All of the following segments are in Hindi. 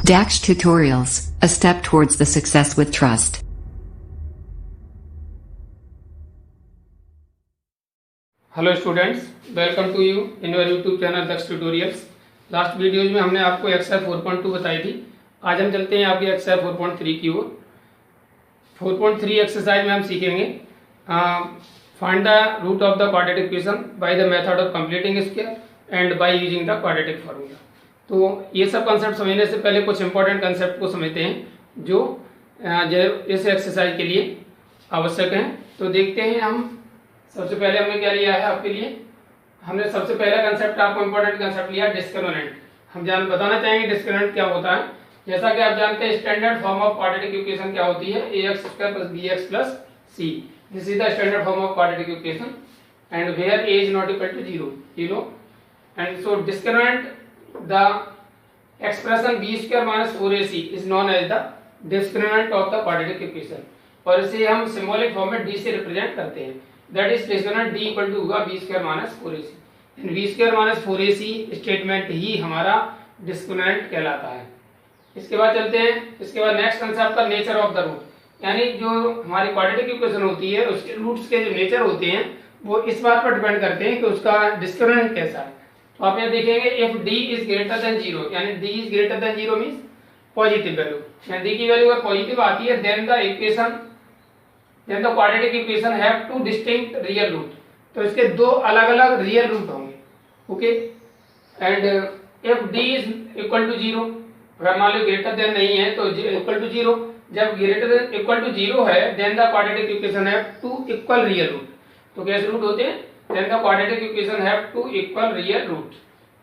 Dax Tutorials, a step towards the success with trust. Hello students, welcome to you in your YouTube channel Daksh tutorials. Last videos में हमने आपको एक्सरसाइज 4.2 बताई थी। आज हम चलते हैं आपकी एक्सरसाइज 4.3 की ओर। 4.3 एक्सरसाइज में हम सीखेंगे find the root of the quadratic equation by the method of completing square and by using the quadratic formula. तो ये सब कंसेप्ट समझने से पहले कुछ इंपॉर्टेंट कंसेप्ट को समझते हैं जो इस एक्सरसाइज के लिए आवश्यक हैं। तो देखते हैं हम। सबसे पहले हमने क्या लिया है आपके लिए, हमने सबसे पहला कंसेप्ट आपको इंपॉर्टेंट कंसेप्ट लिया डिस्क्रिमिनेंट। हम बताना चाहेंगे डिस्क्रिमिनेंट क्या होता है। जैसा कि आप जानते हैं standard form of quadratic equation क्या होती है, ax² + bx + c। This is the standard form of quadratic equation and where a is not equal to 0, you know, and so discriminant the expression b² - 4ac is known as the discriminant of the quadratic equation। और इसे हम सिंबॉलिक फॉर्म में d से रिप्रेजेंट करते हैं। दैट इज डिस्क्रिमिनेंट d = होगा b² - 4ac। And b² - 4ac statement ही हमारा डिस्क्रिमिनेंट कहलाता है। इसके बाद चलते हैं, इसके बाद नेक्स्ट कंसेप्ट का नेचर ऑफ द रूट, यानी जो हमारी क्वाड्रेटिक इक्वेशन होती है उसके रूट्स के जो नेचर होते हैं वो इस बात पर डिपेंड करते हैं कि उसका डिस्क्रिमिनेंट कैसा है। तो आप यहाँ देखेंगे if d is greater than 0, यानी d is greater than 0 means positive value, यानी d की वैल्यू अगर पॉजिटिव आती है then the quadratic equation have two distinct real root. तो इसके दो अलग अलग रियल रूट होंगे। Okay, and if d is equal to 0, अगर मान लो ग्रेटर देन नहीं है तो इक्वल टू 0, जब ग्रेटर देन इक्वल टू 0 है then the quadratic equation have two equal real root. तो कैसे रूट होते हैं, then the quadratic equation have two equal real root।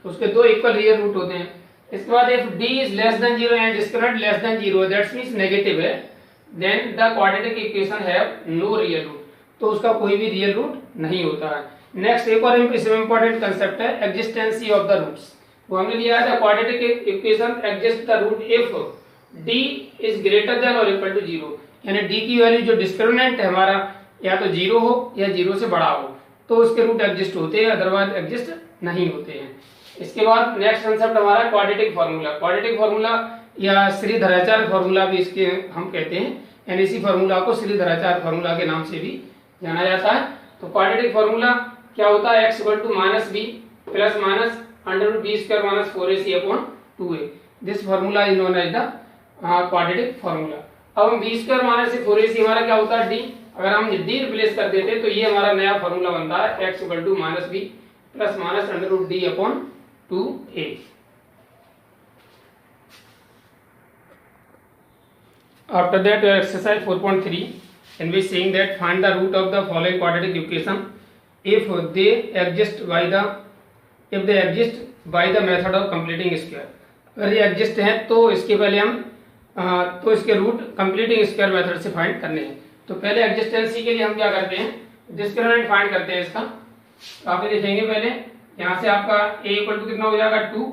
तो उसके दो इक्वल रियल रूट होते हैं। इसके बाद if d is less than 0 and discriminant less than 0, that means negative है, then the quadratic equation have no real root। तो उसका कोई भी रियल रूट नहीं होता है। नेक्स्ट एक और इंपॉर्टेंट कंसेप्ट है एग्जिस्टेंसी ऑफ द रूट्स। वो हमने लिया है quadratic equation exist the root if d is greater than or equal to 0, यानी d की वैल्यू जो डिस्क्रिमिनेंट है हमारा या तो 0 हो या 0 से बड़ा हो तो उसके रूट एग्जिस्ट होते हैं, अदरवाइज एग्जिस्ट नहीं होते हैं। इसके बाद नेक्स्ट कंसेप्ट हमारा क्वाड्रेटिक फार्मूला। क्वाड्रेटिक फार्मूला या श्रीधराचार्य फार्मूला भी इसके हम कहते हैं, यानी इसी फार्मूला को श्रीधराचार्य फार्मूला के नाम से भी जाना जाता है। तो क्वाड्रेटिक फार्मूला क्या होता है, x = -b + √b² - 4ac/2a। This formula is known as the quadratic formula. अब हम b² - 4ac हमारा क्या होता है d, अगर हम d रिप्लेस कर देते तो ये हमारा नया फार्मूला बनता है x = -b + √d/2a। After that exercise 4.3 in which saying that find the root of the following quadratic equation if they exist by the method of completing square। अगर ये एग्जिस्ट हैं तो इसके पहले हम तो इसके रूट कंप्लीटिंग स्क्वायर मेथड से फाइंड करने हैं। तो पहले एग्जिस्टेंसी के लिए हम क्या करते हैं, डिस्क्रिमिनेंट फाइंड करते हैं इसका। तो आप देखेंगे पहले यहाँ से आपका a = कितना हो जाएगा 2,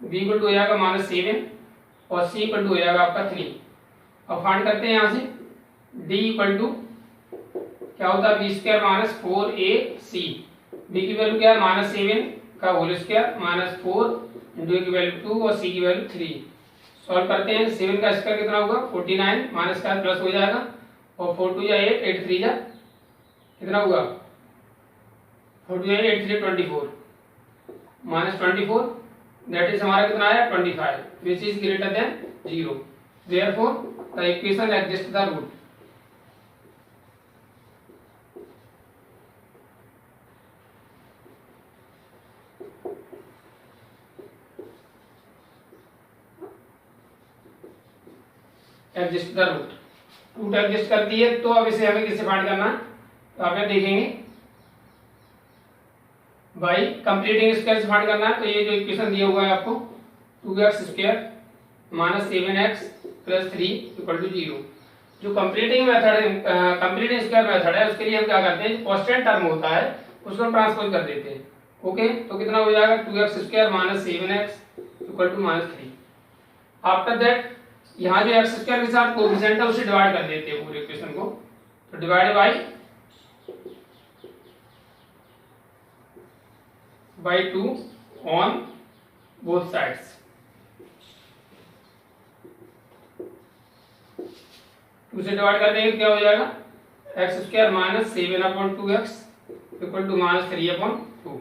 b = हो जाएगा -7 और c = हो जाएगा आपका 3। अब फाइंड करते हैं यहाँ से d = क्या होता है b² - 4ac। b की वैल्यू क्या है -7 का होल स्क्वायर -4 × की वैल्यू 2 और c की वैल्यू 3। सॉल्व करते हैं, 7 का स्क्वायर कितना होगा 49 माइनस का प्लस हो जाएगा और 4 2 8 8 3 कितना होगा 4 2 8 3 24 -24, दैट इज हमारा कितना आया 25 which is greater than 0। Therefore the equation exist the root. Exist the root exist करती है तो अब इसे हमें किससे फाइंड करना है, तो आप देखेंगे बाई कंप्लीटिंग स्क्वायर से फाइंड करना है। तो ये जो इक्वेशन दिया हुआ है आपको 2x² - 7x + 3 = 0, जो कंप्लीटिंग मेथड है, कंप्लीटिंग स्क्वायर मेथड है, उसके लिए हम क्या करते हैं कांस्टेंट टर्म होता है उसको ट्रांसपोज कर देते हैं। ओके, तो कितना हो जाएगा 2x² - 7x = -3। आफ्टर दैट यहाँ जो x² के साथ कोएफिशिएंट है उसे डिवाइड कर देते हैं पूरे इक्वेशन को। तो divide by 2 on both sides. 2 से डिवाइड कर देंगे क्या हो जाएगा, x square minus 7/2x equal to -3/2।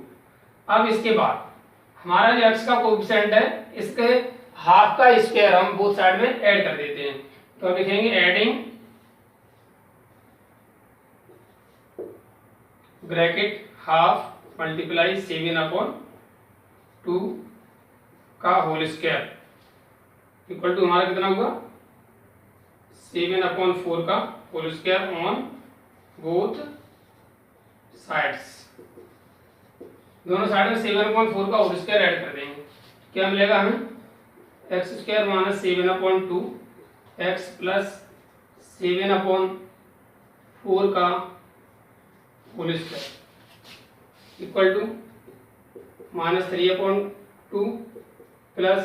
अब इसके बाद हमारा जो x का कोएफिशिएंट है इसके हाफ का स्क्वायर हम बोथ साइड में ऐड कर देते हैं। तो हम लिखेंगे एडिंग ब्रैकेट हाफ मल्टीप्लाई 7/2 का होल स्क्वायर इक्वल टू हमारा कितना होगा 7/4 का whole square on both sides. दोनों साइड में 7/4 का होल स्क्वायर ऐड कर देंगे। क्या मिलेगा हमें, x square minus 7/2 x plus 7/4 का whole square equal to -3/2 plus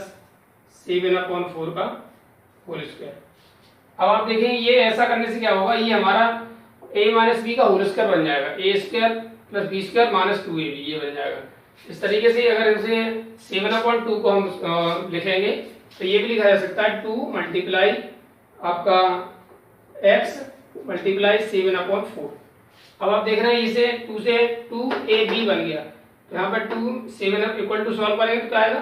7/4 का होल स्क्वायर। अब आप देखेंगे ये ऐसा करने से क्या होगा, ये हमारा a माइनस बी का होल स्क्वायर बन जाएगा, A square plus B square minus 2ab ये बन जाएगा। इस तरीके से अगर इसे 7/2 को हम लिखेंगे तो ये भी लिखा जा सकता है 2 मल्टीप्लाई आपका x मल्टीप्लाई 7/4। अब आप देख रहे हैं इसे 2 से 2ab बन गया, तो यहाँ पर 2 7 इक्वल टू सॉल्व करेंगे तो क्या आएगा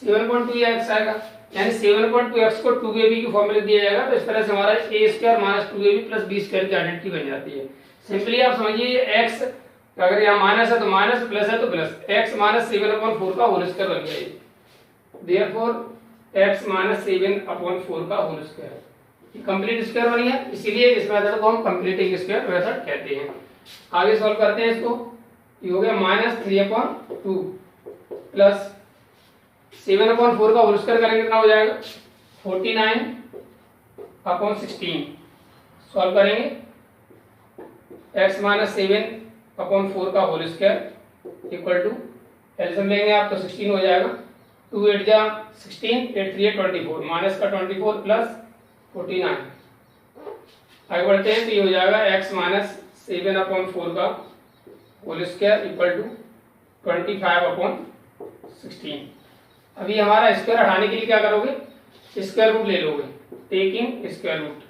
7/2x आएगा, यानी 7/2x को 2ab की फॉर्म में लिख दिया जाएगा। तो इस तरह से हमारा a square minus 2ab plus b square की आइडेंटिटी बन जाती है। सिंपली आप समझिए x अगर यहाँ माइनस है तो माइनस, प्लस है तो प्लस, x माइनस 7/4 का होल स्क्वायर बन गया। देयरफॉर x माइनस 7/4 का होल स्क्वायर कंप्लीट स्क्वायर बन गया, इसीलिए इस मेथड को हम कंप्लीटिंग स्क्वायर मेथड कहते हैं। आगे सॉल्व करते हैं इसको, ये हो गया -3/2 प्लस 7/4 का होल स्क्वायर करेंगे कितना हो जाएगा 49/16। सॉल्व करेंगे x माइनस 7/4 का whole square equal to LCM लेंगे आप तो 16 हो जाएगा, 2 8 जा 16, 8 3 24, माइनस का 24 प्लस 49। आगे बढ़ते हैं तो ये हो जाएगा x माइनस 7/4 का होल स्क्वायर इक्वल टू 25/16। अभी हमारा स्क्वायर हटाने के लिए क्या करोगे, स्क्वायर रूट ले लोगे, taking square root.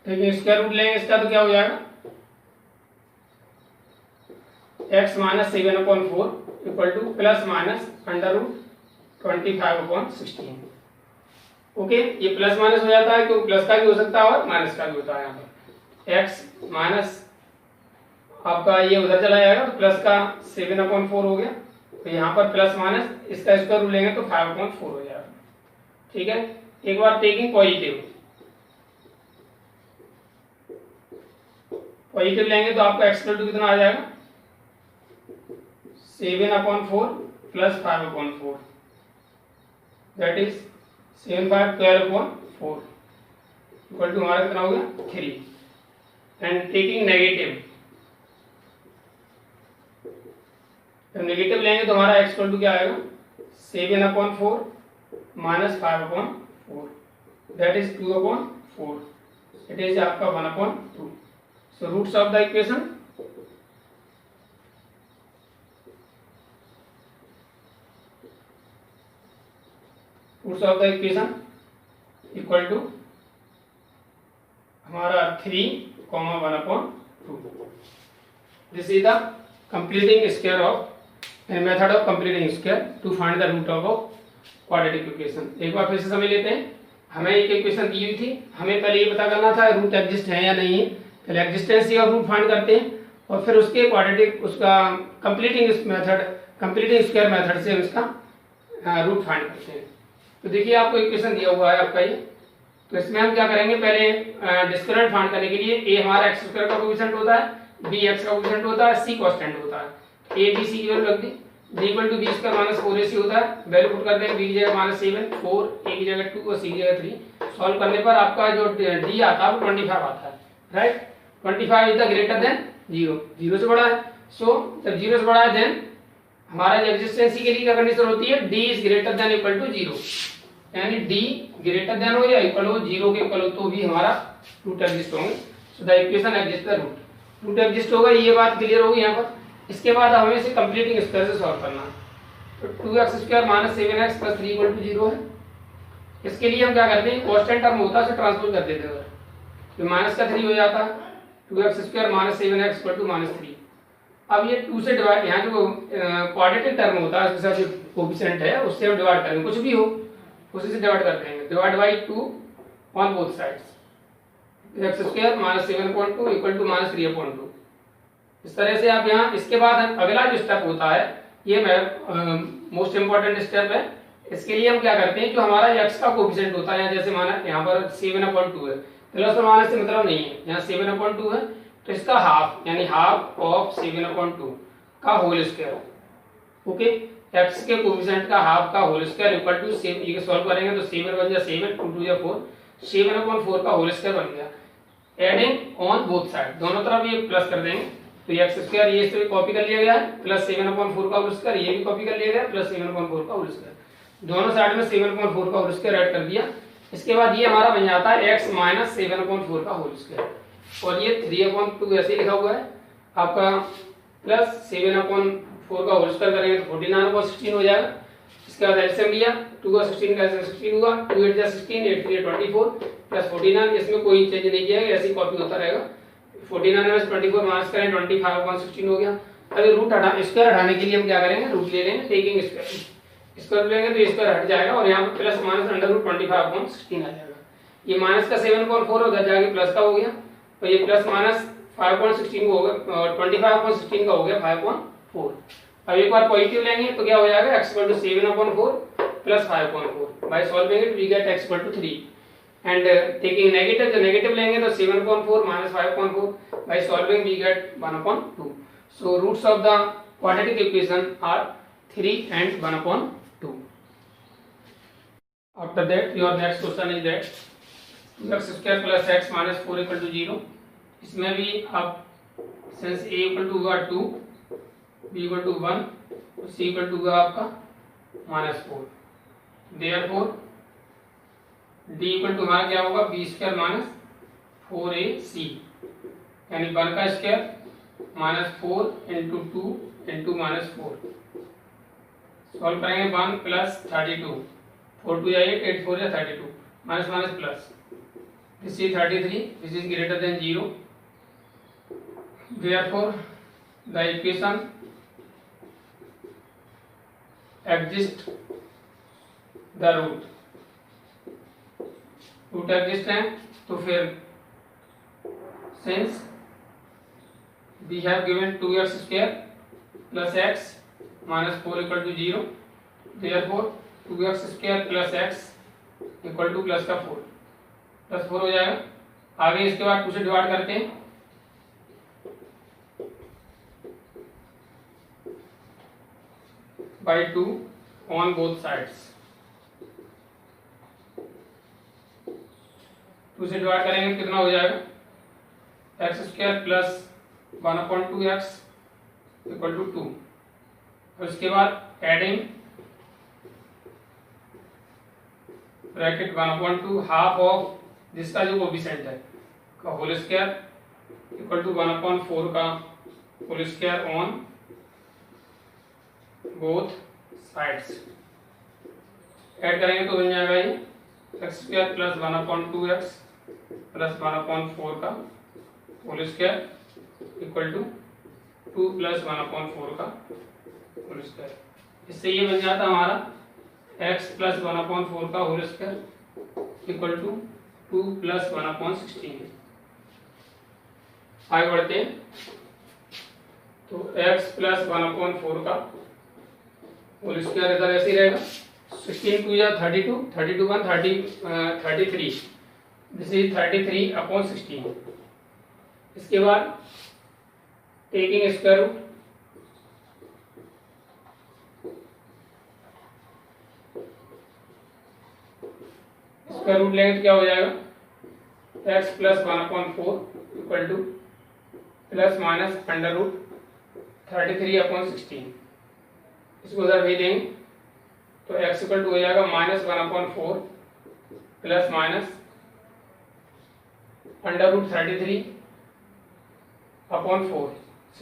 Taking square root लेंगे इसका तो क्या हो जाएगा x minus 7/4 equal to plus minus under root 25/16। Okay, ये प्लस माइनस हो जाता है क्योंकि प्लस का भी हो सकता है और माइनस का भी होता है। यहाँ पर x माइनस आपका ये उधर चला जाएगा तो प्लस का 7/4 हो गया, तो यहाँ पर प्लस माइनस इसका स्क्वायर रूट लेंगे तो 5/4 हो जाएगा। ठीक है, एक बार टेकिंग पॉजिटिव लेंगे तो आपका x टू कितना आ जाएगा 7/4 plus 5/4 that is 7 5 12/4 equal to हमारा कितना हो गया 3। एंड टेकिंग नेगेटिव, तो नेगेटिव लेंगे तो हमारा x टू क्या आएगा 7/4 minus 5/4 that is 2/4, it is आपका 1/2। So roots of the equation, roots of the equation equal to हमारा 3,1/2। This is the completing square of method of completing square to find the root of a quadratic equation। एक बार फिर से समझ लेते हैं, हमें एक इक्वेशन दी हुई थी, हमें पहले ये पता करना था रूट एग्जिस्ट है या नहीं है। पहले एग्जिस्टेंस ऑफ रूट फाइंड करते हैं और फिर उसके क्वाड्रेटिक उसका कंप्लीटिंग स्क्वायर मेथड से उसका रूट फाइंड करते हैं। तो देखिए आपको इक्वेशन दिया हुआ है आपका ये, तो इसमें हम क्या करेंगे, पहले डिस्क्रिमिनेंट फाइंड करने के लिए a हमारा एक्स स्क्वायर का कोएफिशिएंट होता है, b x का कोएफिशिएंट होता है, c कांस्टेंट होता है। a b c की वैल्यू रख दी, d equal to b square minus 4ac होता है, वैल्यू पुट कर देंगे b की जगह -7, 4 a की जगह 2 और c की जगह 3। सॉल्व करने पर आपका जो d आता है वो 25 आता है, right. 25 is the greater than 0, 0 से बड़ा है। सो जब 0 से बड़ा है देन हमारा जो एग्जिस्टेंस के लिए क्या कंडीशन होती है, d is greater than equal to 0, यानी d ग्रेटर देन हो या इक्वल हो 0 के इक्वल हो तो भी हमारा रूट एग्जिस्ट होंगे। So the equation exist the root exist होगा, ये बात क्लियर होगी यहाँ पर। इसके बाद हमें इसे कंप्लीटिंग स्क्वायर से सॉल्व करना है। तो 2x² minus 7x plus 3 equal to 0 है। इसके लिए हम क्या करते हैं, कांस्टेंट टर्म होता है उसे ट्रांसफर कर देते हैं, तो माइनस का 3 हो जाता है, 2x² minus 7x equal to -3। अब ये 2 से डिवाइड, यहाँ जो क्वाड्रेटिक टर्म होता है उसके साथ जो कोएफिशिएंट है उससे हम डिवाइड करेंगे, कुछ भी हो उसी से डिवाइड कर देंगे, divide by 2 on both sides, x² minus 7/2 equal to -3/2। इस तरह से आप यहाँ, इसके बाद अगला जो स्टेप होता है ये मोस्ट इंपॉर्टेंट स्टेप है। इसके लिए हम क्या करते हैं, जो हमारा x का कोएफिशिएंट होता है, जैसे माना यहाँ पर 7/2 है, प्लस और माइनस से मतलब नहीं है, यहाँ 7/2 है तो इसका हाफ यानी हाफ ऑफ 7/2 का होल स्क्वायर, ओके, x के कोएफिशिएंट का हाफ का होल स्क्वायर इक्वल टू 7, ये सॉल्व करेंगे तो 7 बन जाए 7, 2 2 4, 7/4 का होल स्क्वायर बन गया। एडिंग ऑन बोथ साइड, दोनों तरफ ये प्लस कर देंगे, तो x² ये इससे कॉपी कर लिया गया है, प्लस 7/4 का होल स्क्वायर ये भी कॉपी कर लिया गया है, प्लस 7/4 का होल स्क्वायर, दोनों साइड में 7/4 का होल स्क्वायर ऐड कर दिया। इसके बाद ये हमारा बन जाता है x माइनस 7/4 का होल स्क्वायर, और ये 3/2 ऐसे लिखा हुआ है आपका, प्लस 7/4 का होल स्क्वायर करेंगे तो 49/16 हो जाएगा। इसके बाद एलसीएम लिया, 2 का 16 का 16 हुआ, 2 8 16, 8 3 24 प्लस 49, इसमें कोई चेंज नहीं किया गया, ऐसे कॉपी होता रहेगा। 49 में से 24 माइनस करें 25/16 हो गया। अभी रूट स्क्वायर हटाने के लिए हम क्या करेंगे, रूट ले लेंगे, टेकिंग स्क्वायर लेंगे तो स्क्वायर हट जाएगा और यहाँ पे प्लस माइनस अंडर रूट 25/16 आ जाएगा। ये माइनस का 7/4 उधर जाके प्लस का हो गया, तो ये प्लस माइनस 5/16 हो गया और 25/16 का हो गया 5/4। अब एक बार पॉजिटिव लेंगे तो क्या हो जाएगा, x equal to 7/4 plus 5/4, by solving it we get x equal to 3 and taking negative, तो नेगेटिव लेंगे तो 7/4 minus 5/4, by solving we get 1/2। So roots of the quadratic equation are 3 and 1/2। After that your next question is that x² plus x minus 4 equal to 0। इसमें भी आप सिंस a इक्वल टू होगा 2, b इक्वल टू 1 और c इक्वल टू होगा आपका -4, देयरफॉर d इक्वल टू हमारा क्या होगा, b² माइनस 4ac, यानी 1 का स्क्वायर -4 इंटू 2 इंटू -4, सॉल्व करेंगे 1 plus 32, 4 2 8, 8 4 32, minus minus plus, this is 33, this is greater than 0, therefore the equation exist the root exist है, तो फिर since we have given 2x² plus x minus 4 equal to 0, therefore 2x² plus x equal to plus का 4, प्लस 4 हो जाएगा। आगे इसके बाद 2 से डिवाइड करते हैं, बाई 2 ऑन बोथ साइड्स, 2 से डिवाइड करेंगे कितना हो जाएगा, x² plus 1/2x equal to 2, और इसके बाद एडिंग ब्रैकेट 1/2 हाफ ऑफ जिसका जो कोएफिशिएंट है का होल स्क्वायर इक्वल टू 1/4 का whole square on both sides, add करेंगे तो बन जाएगा ये x² प्लस 1/2x प्लस 1/4 का whole square equal to 2 plus 1/4 का होल स्क्वायर। इससे ये बन जाता हमारा x प्लस 1/4 का whole square equal to 2 plus 1/16। आगे बढ़ते हैं, तो x प्लस 1/4 का होल स्क्वायर इधर ऐसे ही रहेगा, 16 2 या 32, 32 1 33, दिस इज 33/16। इसके बाद taking square root, square root लेंगे तो क्या हो जाएगा, x plus 1/4 equal to plus minus under root 33/16। इसको उधर भेज देंगे तो x इक्वल टू हो जाएगा -1/4 प्लस माइनस अंडर रूट 33/4,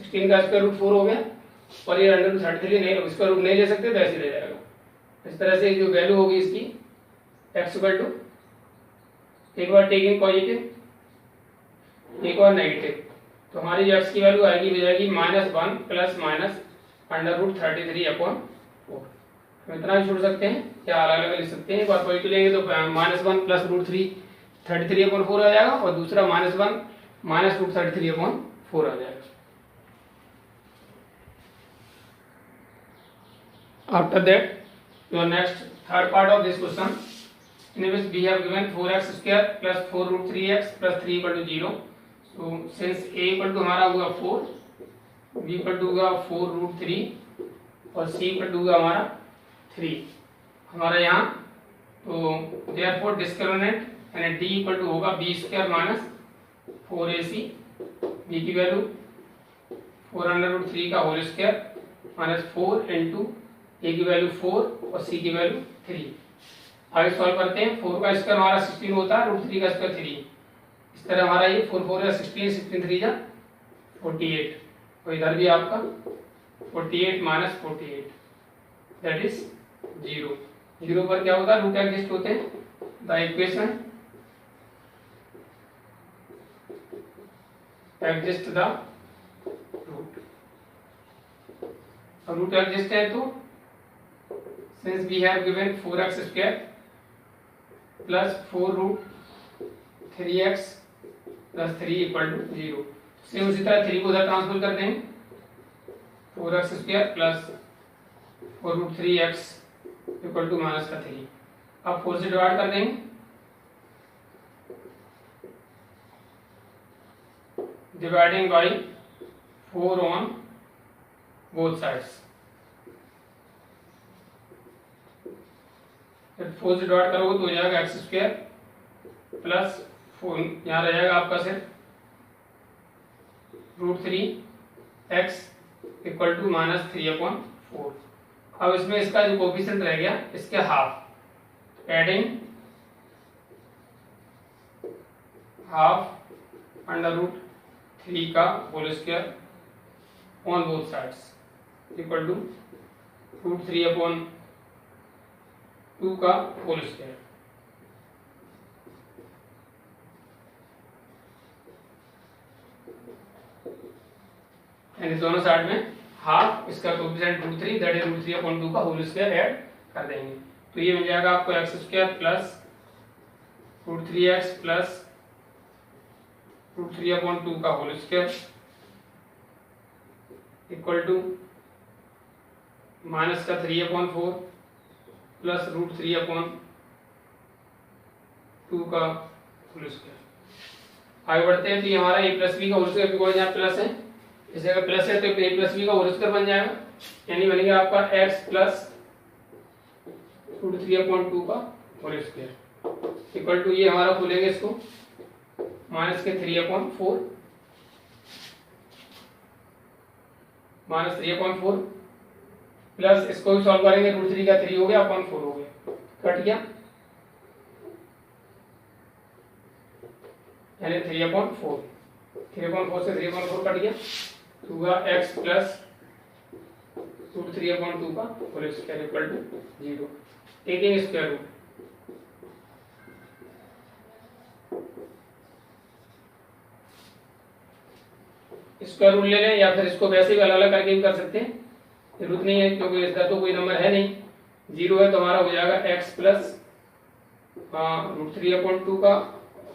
16 का स्क्वायर रूट 4 हो गया, और ये अंडर रूट 33 नहीं, इसका रूट नहीं ले सकते तो ऐसे ले जाएगा। इस तरह से जो वैल्यू होगी इसकी x इक्वल टू, एक बार टेकिंग पॉजिटिव एक बार नेगेटिव, तो हमारी जो x की वैल्यू आएगी वो जाएगी -1 plus minus under root 33 upon 4। हम इतना भी छोड़ सकते हैं या अलग अलग लिख सकते हैं। एक बार पॉजिटिव लेंगे तो -1 प्लस रूट 33 अपॉन 4 आ जाएगा और दूसरा -1 माइनस रूट 33 अपॉन 4 आ जाएगा। After that, your next third part of this question, in which we have given 4x square plus 4 root 3x plus 3 equal to 0. So since a equal to हमारा होगा 4, b equal to होगा 4 root 3 और c equal to होगा हमारा 3 हमारा यहाँ, तो therefore discriminant यानी d equal to होगा b square minus 4ac, b की वैल्यू 4 under root 3 का whole square minus 4 into a की वैल्यू 4 और c की वैल्यू 3। आगे सॉल्व करते हैं। 4 का स्क्वायर हमारा 16 होता है, रूट 3 का स्क्वायर 3। इस तरह हमारा ये 4 4 या 16, 16 3 जा 48 और इधर भी आपका 48 माइनस 48 दैट इज 0। 0 पर क्या होता है, रूट एग्जिस्ट होते हैं। The equation exist the root, अब रूट एग्जिस्ट है तो since we have given 4x square plus 4 root 3x plus 3 equal to 0, same उसी तरह 3 को उधर ट्रांसफर कर देंगे। 4x square plus 4 root 3x equal to minus का 3, अब 4 से डिवाइड कर देंगे, dividing by 4 on both sides. 4 से डिवाइड करोगे तो हो जाएगा एक्स स्क्वायर प्लस 4, यहाँ रह जाएगा आपका सिर्फ root 3x equal to minus 3 upon 4। अब इसमें इसका जो कोफिशिएंट रह गया इसके half, adding half under root 3 का whole square on both sides equal to root 3 upon 2 का होल स्क्वायर। यानी दोनों साइड में हाफ, इसका coefficient root 3 that is root 3 upon 2 का होल स्क्वायर ऐड कर देंगे, तो ये मिल जाएगा आपको x square plus root 3x plus root 3 upon 2 का whole square equal to minus का 3 अपॉन 4 प्लस रूट 3 अपॉन 2 का होल स्क्वायर। आगे बढ़ते हैं तो ये हमारा a प्लस बी का होल स्क्वायर, बिकॉज यहाँ प्लस है, इस जगह प्लस है तो a प्लस बी का होल स्क्वायर बन जाएगा, यानी बनेगा आपका x प्लस रूट 3 अपॉन 2 का होल स्क्वायर इक्वल टू, ये हमारा खोलेंगे इसको माइनस के 3 अपॉन 4 माइनस 3 अपॉन 4 प्लस इसको भी सॉल्व करेंगे, रूट 3 का 3 हो गया अपॉन 4 हो गया, कट गया, यानी 3 अपॉन 4, 3 अपॉन 4 से 3 अपॉन 4 कट गया, तो हुआ x प्लस रूट 3 अपॉन 2 का whole square equal to 0, taking square root. Square root ले लें या फिर इसको वैसे भी अलग अलग करके भी कर सकते हैं, जरूरत नहीं है क्योंकि इसका तो कोई नंबर है नहीं, 0 है तो हमारा हो जाएगा x प्लस रूट 3 अपॉन 2 का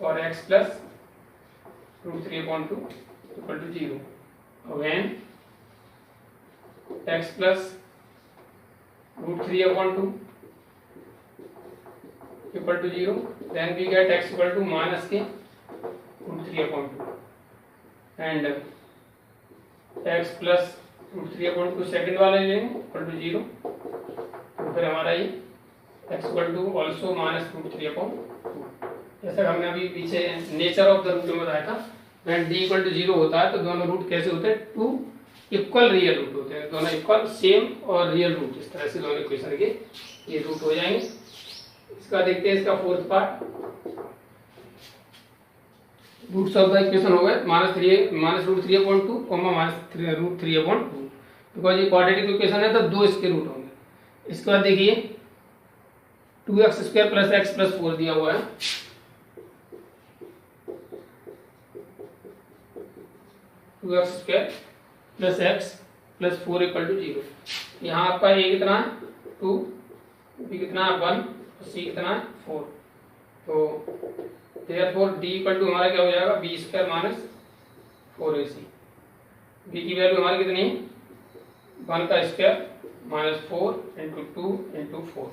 और x plus root 3 upon 2 equal to 0, when x plus root 3 upon 2 equal to 0, then we get x equal to minus के root 3 upon 2 and x plus root 3 upon 2 second वाला लेंगे इक्वल टू 0, तो फिर हमारा ये x equal to also minus root 3 upon 2। जैसा हमने अभी पीछे नेचर ऑफ द रूट में बताया था, व्हेन d इक्वल टू 0 होता है तो दोनों रूट कैसे होते हैं, 2 इक्वल रियल रूट होते हैं, दोनों इक्वल सेम और रियल रूट, इस तरह से दोनों इक्वेशन के ये रूट हो जाएंगे। इसका देखते हैं इसका fourth part, roots of the equation हो गए minus root 3 upon 2 minus root 3 upon 2, because ये क्वाड्रेटिक इक्वेशन है तो 2 इसके रूट होंगे। इसके बाद देखिए 2x² प्लस x प्लस 4 दिया हुआ है। Two x square plus x plus 4 equal to 0। यहाँ आपका a कितना है 2, b कितना है 1, c कितना है 4। तो therefore d इक्वल टू हमारा क्या हो जाएगा b² माइनस 4ac। b की वैल्यू हमारी कितनी है 1 का स्क्वायर माइनस 4 इंटू 2 इंटू 4।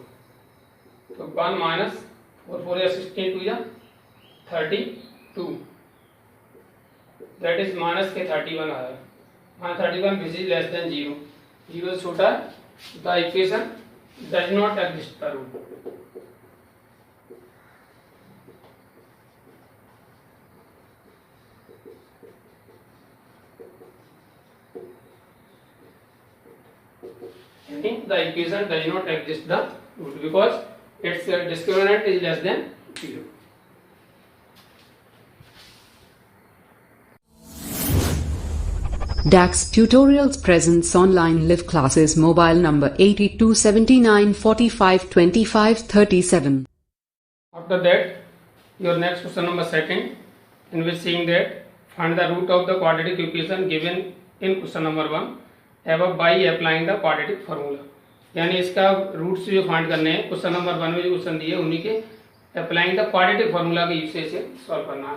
तो 1 माइनस 4 4 या 16 2 या 32, दैट इज माइनस के 31 आया। Minus 31 which is less than 0, 0 से छोटा है। The equation does not exist the root. The equation does not exist the root because its discriminant is less than 0. DAX Tutorials presents online live classes. Mobile number 8279452537. After that, your next question number 2, in which saying that find the root of the quadratic equation given in question number 1 above by applying the quadratic formula। यानी इसका रूट्स जो फाइंड करने हैं क्वेश्चन नंबर 1 में जो क्वेश्चन दिए उन्हीं के अप्लाइंग द क्वाड्रेटिक फार्मूला के यूज से सॉल्व करना है।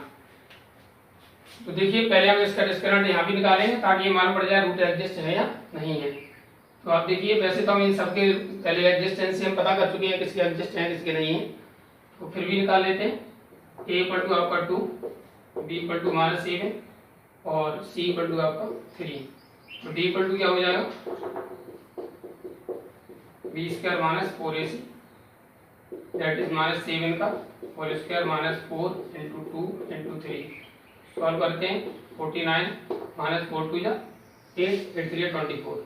तो देखिए पहले हम इसका डिस्क्रिमिनेंट यहाँ भी निकालेंगे ताकि ये मालूम पड़ जाए रूट एग्जिस्ट है या नहीं है। तो आप देखिए वैसे तो हम इन सबके पहले एग्जिस्टेंस से हम पता कर चुके हैं किसके एग्जिस्ट हैं किसके नहीं है, तो फिर भी निकाल लेते हैं। a इक्वल टू आपका 2, b इक्वल टू -7 और c इक्वल टू आपका 3। तो d इक्वल टू क्या हो जाएगा b² minus 4ac, that is -7 का whole square minus 4 into 2 into 3। Solve करते हैं 49 माइनस 4 2 या 8 8 3 24,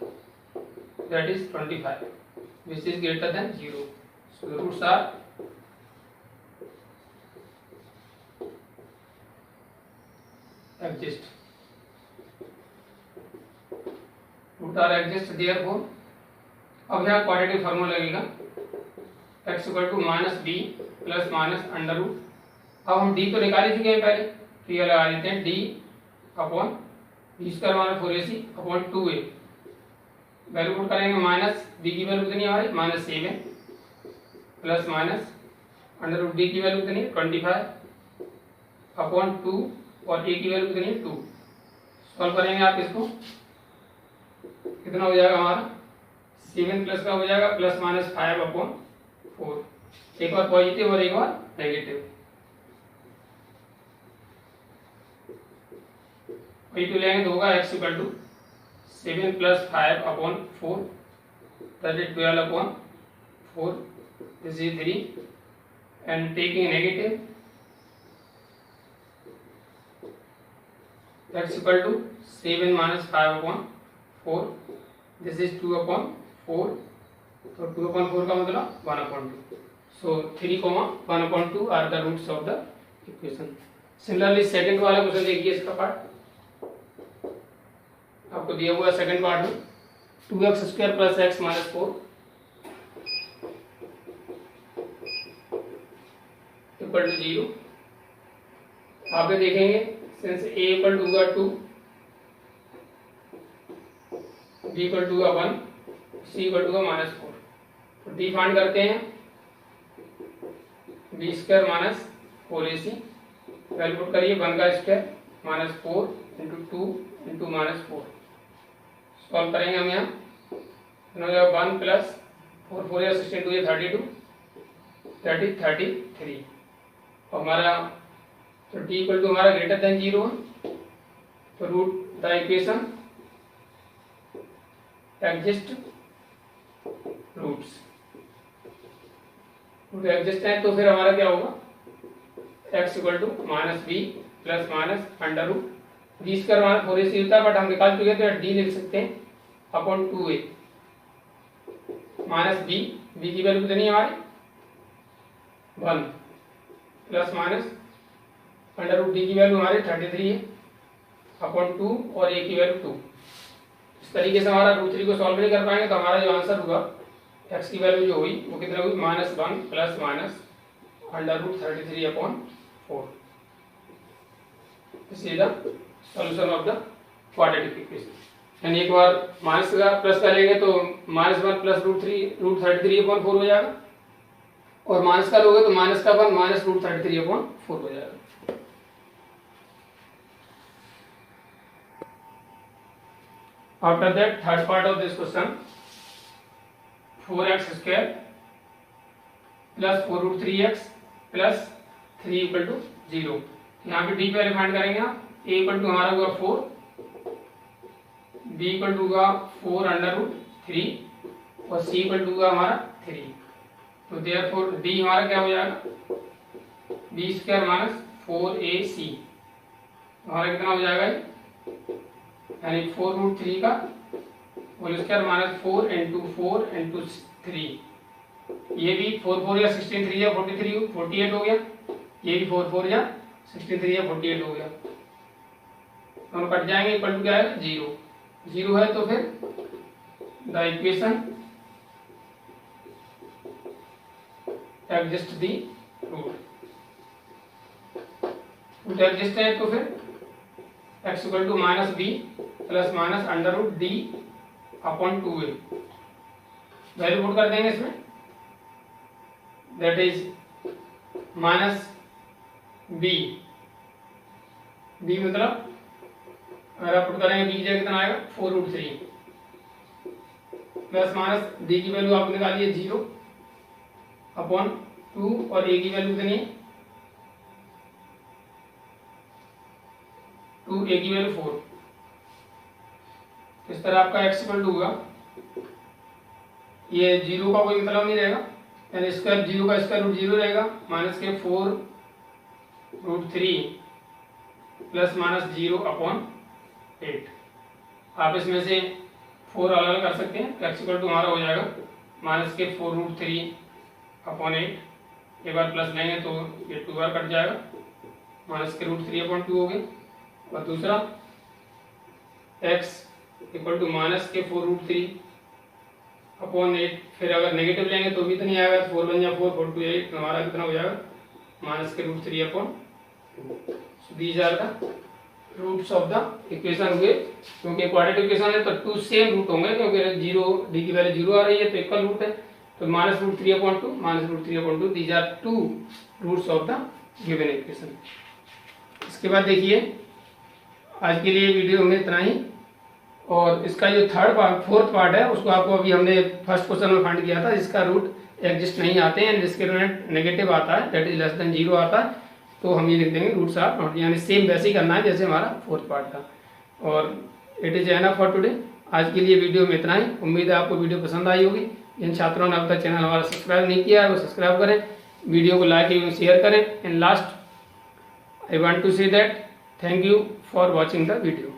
that is 25 which is greater than 0। So the roots are exist, root are exist therefore. अब यहाँ क्वाड्रेटिक फार्मूला लगेगा x equal to -b plus minus under root. अब हम d तो निकाल ही चुके हैं पहले, तो ये लगा देते हैं d upon b² minus 4ac upon 2a। Value put करेंगे माइनस b की वैल्यू कितनी है हमारी -7 plus minus under root d की वैल्यू कितनी है 25 अपॉन 2 और a की वैल्यू कितनी है 2। सॉल्व करेंगे आप इसको, कितना हो जाएगा हमारा 7 प्लस का हो जाएगा प्लस माइनस 5 अपॉन 4। एक बार पॉजिटिव और एक बार नेगेटिव। पॉजिटिव लेंगे तो होगा x equal to 7 plus 5 upon 4, that is 12 upon 4, this is 3 and taking negative x equal to 7 minus 5 upon 4, this is 2 upon 4। तो 2 अपॉन 4 का मतलब 1 upon 2। So 3, 1 upon 2 are the roots of the equation. Similarly second वाला क्वेश्चन देखिए, इसका पार्ट आपको दिया हुआ है सेकंड पार्ट में 2x² plus x minus 4 equal to 0। आगे देखेंगे सिंस a इक्वल टू होगा 2, b इक्वल टू होगा 1, c इक्वल टू होगा -4। तो d फाइंड करते हैं b² minus 4ac, value put करिए 1 का square minus 4 into 2 into -4। Solve करेंगे हम यहाँ, हो जाएगा 1 प्लस 4 4 या 16 2 या 32, दैट इज 33। और हमारा तो d इक्वल टू हमारा ग्रेटर देन 0 है, तो root the equation exist roots. Root exist है तो फिर हमारा क्या होगा x equal to -b plus minus under root b² minus 4ac होता है, बट हम निकाल चुके थे d लिख सकते हैं अपॉन 2a माइनस b की वैल्यू कितनी है हमारी 1 plus minus under root d की वैल्यू हमारी 33 है अपॉन 2 और a की वैल्यू 2। इस तरीके से हमारा √3 को सॉल्व नहीं कर पाएंगे तो हमारा जो आंसर होगा x की वैल्यू जो हुई वो कितना हुई -1 plus minus √33/4। This is the solution of the quadratic equation. यानी एक बार माइनस का प्लस करेंगे तो -1 प्लस √33/4 हो जाएगा और माइनस का लोगे तो माइनस का 1 माइनस √33/4 हो जाएगा। After that, third part of this question, 4x square plus 4√3x plus 3 equal to 0। यहाँ पे d पहले फाइंड करेंगे आप। a इक्वल टू हमारा होगा 4, b इक्वल टू होगा 4√3 और c इक्वल टू होगा हमारा 3। तो देयरफॉर d हमारा क्या हो जाएगा b स्क्वायर माइनस 4ac हमारा कितना हो जाएगा यानी 4√3 का whole square minus 4 into 4 into 3। ये भी 4 4 या 16 3 या 48 हो गया। ये भी 4 4 या 16 3 या 48 हो गया। दोनों कट जाएंगे इक्वल टू क्या है 0। 0 है तो फिर the equation exist the root exist है तो फिर x equal to minus B plus minus √d/2a value put कर देंगे इसमें। दैट इज माइनस बी मतलब अगर आप पुट करेंगे बी की जगह कितना आएगा 4√3 प्लस माइनस डी की वैल्यू आप निकालिए 0/2 और ए की वैल्यू कितनी है 2, ए की वैल्यू 4। इस तरह आपका x इक्वल टू होगा ये 0 का कोई मतलब नहीं रहेगा यानी स्क्वायर 0 का स्क्वायर रूट 0 रहेगा माइनस के 4√3 प्लस माइनस 0/8। आप इसमें से 4 अलग कर सकते हैं। x इक्वल टू हमारा हो जाएगा माइनस के 4√3/8। एक बार प्लस लेंगे तो ये 2 बार कट जाएगा माइनस के √3/2 हो गया। और दूसरा x इक्वल टू माइनस के 4√3/8। फिर अगर नेगेटिव लेंगे तो भी तो नहीं आएगा 4 1 या 4 4 2 8 हमारा कितना हो जाएगा माइनस के √3/2। So these are the roots of the equation हुए। क्योंकि क्वाड्रेटिक इक्वेशन है तो 2 सेम रूट होंगे क्योंकि 0 d की वैल्यू 0 आ रही है तो इक्वल रूट है तो minus √3/2 these are 2 roots of the given equation. इसके बाद देखिए आज के लिए वीडियो में इतना ही और इसका जो फोर्थ पार्ट है उसको आपको अभी हमने फर्स्ट क्वेश्चन में फाइंड किया था जिसका रूट एग्जिस्ट नहीं आते हैं जिसके नेगेटिव आता है दैट इज लेस देन 0 आता है तो हम ये लिख देंगे रूट्स आर नॉट यानी सेम वैसे ही करना है जैसे हमारा फोर्थ पार्ट था। और it is enough for today. आज के लिए वीडियो में इतना ही। उम्मीद है आपको वीडियो पसंद आई होगी। जिन छात्रों ने अब तक चैनल हमारा सब्सक्राइब नहीं किया है वो सब्सक्राइब करें, वीडियो को लाइक एवं शेयर करें। And last I want to say that thank you for watching the video.